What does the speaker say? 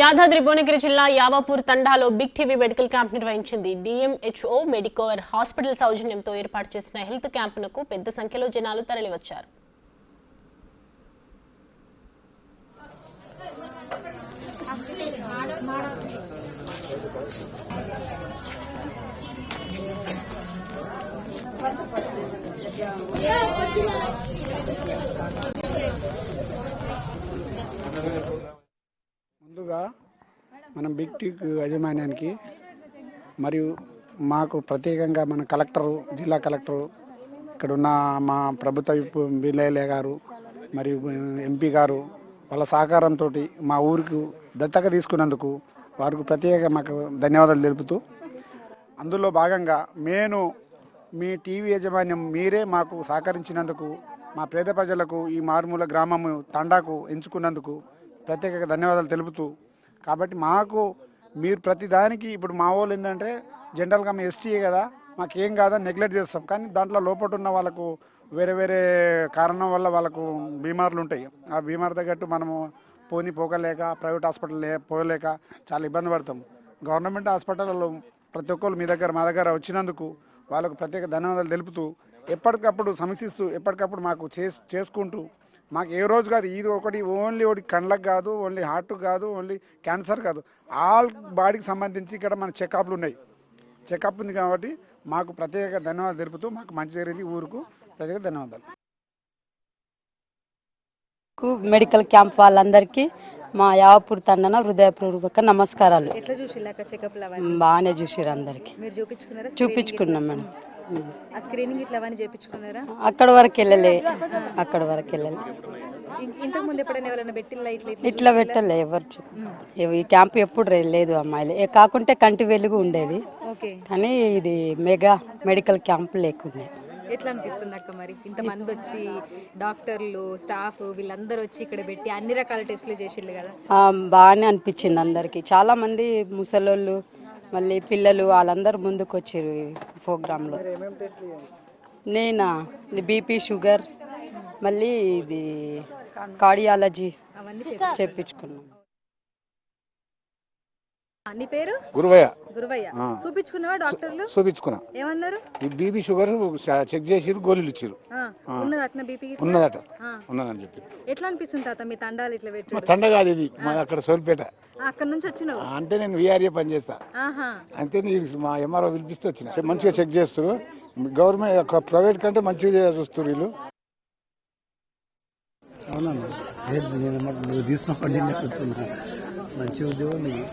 యాదాద్రి భువనగిరి జిల్లా యావాపూర్ తండాలో big TV medical camp నిర్వహించింది. డిఎంహెచ్ఓ మెడికోర్ హాస్పిటల్ సౌజన్యంతో ఏర్పాటు చేసిన హెల్త్ క్యాంపునకు పెద్ద సంఖ్యలో జనాలు తరలివచ్చారు. ముందుగా మనం బిగ్ టీ యాజమాన్యానికి మరియు మాకు ప్రత్యేకంగా మన కలెక్టరు, జిల్లా కలెక్టరు, ఇక్కడ ఉన్న మా ప్రభుత్వ బిల్లయ్య గారు మరియు ఎంపీ గారు వాళ్ళ సహకారంతో మా ఊరికి దత్తత తీసుకున్నందుకు వారికి ప్రత్యేకంగా మాకు ధన్యవాదాలు తెలుపుతూ, అందులో భాగంగా మీ టీవీ యాజమాన్యం మీరే మాకు సహకరించినందుకు, మా పేద ప్రజలకు ఈ మారుమూల గ్రామము తండాకు ఎంచుకున్నందుకు ప్రత్యేకంగా ధన్యవాదాలు తెలుపుతూ, కాబట్టి మాకు మీరు ప్రతిదానికి ఇప్పుడు మా వాళ్ళు ఏంటంటే జనరల్గా మేము ఎస్టీఏ కదా, మాకేం కాదని నెగ్లెక్ట్ చేస్తాం. కానీ దాంట్లో లోపల ఉన్న వాళ్ళకు వేరే వేరే కారణం వల్ల వాళ్ళకు బీమార్లు ఉంటాయి. ఆ బీమార్ తగ్గట్టు మనము పోకలేక ప్రైవేట్ హాస్పిటల్ పోలేక చాలా ఇబ్బంది పడతాం. గవర్నమెంట్ హాస్పిటల్లో ప్రతి ఒక్కరు మా దగ్గర వచ్చినందుకు వాళ్ళకు ప్రత్యేక ధన్యవాదాలు తెలుపుతూ, ఎప్పటికప్పుడు సమీక్షిస్తూ ఎప్పటికప్పుడు మాకు చేసుకుంటూ, మాకు ఏ రోజు కాదు ఇది ఓన్లీ కళ్ళకు కాదు, ఓన్లీ హార్ట్ కాదు, ఓన్లీ క్యాన్సర్ కాదు, ఆల్ బాడీకి సంబంధించి ఇక్కడ మన చెకప్లు ఉన్నాయి. చెకప్ ఉంది కాబట్టి మాకు ప్రత్యేక ధన్యవాదాలు తెలుపుతూ మాకు మంచి జరిగింది. ఊరుకు ప్రత్యేక ధన్యవాదాలు. మెడికల్ క్యాంప్ వాళ్ళందరికీ మా యావపూర్ తండన హృదయపూర్వక నమస్కారాలు. బాగానే చూసారు, అందరికి చూపించుకున్నాం మేడం. అక్కడ వరకు వెళ్ళలే ఇట్లా పెట్టలే ఎవరు. ఈ క్యాంప్ ఎప్పుడు లేదు అమ్మాయిలు, కాకుంటే కంటి వెలుగు ఉండేది, కానీ ఇది మెగా మెడికల్ క్యాంప్ లేకుండా. ఎట్లా అనిపిస్తుంది అక్క మరి ఇంతమంది వచ్చి డాక్టర్లు స్టాఫ్ వీళ్ళందరూ వచ్చి ఇక్కడ పెట్టి అన్ని రకాల టెస్టులు చేసిర్రు కదా? బాగానే అనిపించింది అందరికి. చాలా మంది ముసలోళ్ళు మళ్ళీ పిల్లలు వాళ్ళందరూ ముందుకు వచ్చారు ఈ ప్రోగ్రాంలో. నేనా బీపీ, షుగర్, మళ్ళీ ఇది కార్డియాలజీ చేయించుకున్నాం. నీ పేరు? గురువయ్య. చూపించుకున్నావా? డాక్టర్లు చూపించుకున్నా. ఏమన్నారు? బీపీ షుగర్ చెక్ చేసి గోళీలు ఇచ్చారు. ఉన్నదని చెప్పి. ఎట్లా అనిపిస్తుంది తాత మీ తండాలు ఇట్లా పెట్టి? మా తండ కాదు ఇది, మా అక్కడ సోల్పేట. అక్కడ నుంచి వచ్చినావు అంటే నేను విఆర్ఏ పని చేస్తా. అంతే మా ఎంఆర్ఓ పిలిపిస్తే వచ్చిన. మంచిగా చెక్ చేస్తారు. గవర్నమెంట్ ప్రైవేట్ కంటే మంచిగా చూస్తారు వీళ్ళు. అవునన్నా తీసుకున్నా, మంచి ఉద్యోగం ఇది.